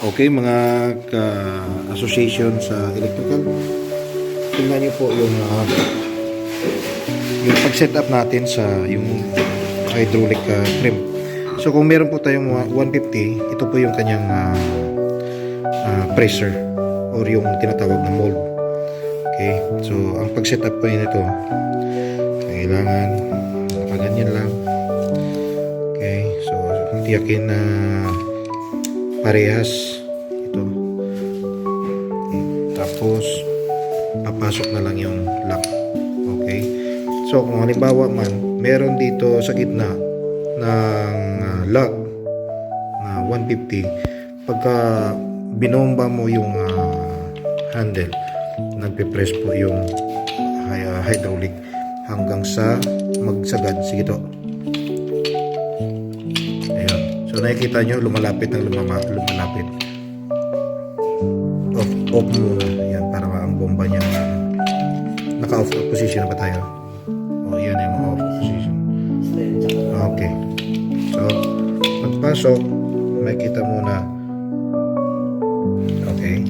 Okay, mga ka-association sa electrical, tingnan nyo po yung pag-set up natin sa yung hydraulic trim. So kung meron po tayong 150, ito po yung kanyang pressure or yung tinatawag na mold. Okay, so ang pag-set up po nito, kailangan nakaganyan lang. Okay, so tiyakin na parehas ito. Okay, tapos papasok na lang yung lock. Okay, so kung halimbawa man meron dito sa gitna ng lock na 150, pagka binomba mo yung handle, nagpe-press po yung hydraulic hanggang sa magsagad. Sige to. Ayun. So nakikita nyo, lumalapit ng lumalapit. Off muna. Yan, para ang bomba niya naka-off position na ba tayo? O, yan yung off position. Okay. So, pagpasok, makikita muna. Okay.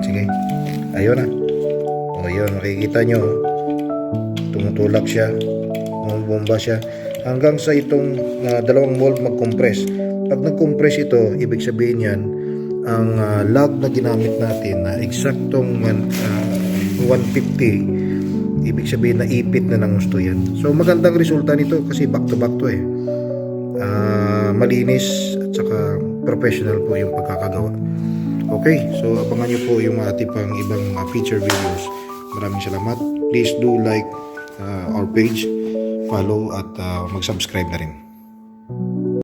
Sige. Ayun na. O, yun. Makikita nyo. Tumutulak siya. Bumomba siya. Hanggang sa itong dalawang volt mag-compress. Pag nag-compress ito, ibig sabihin yan, ang lug na ginamit natin na eksaktong 150, ibig sabihin na ipit na ng gusto yan. So magandang resulta nito kasi back to back to eh. Malinis at saka professional po yung pagkakagawa. Okay, so abangan nyo po yung ating pang ibang feature videos. Maraming salamat. Please do like our page, follow at mag-subscribe na rin.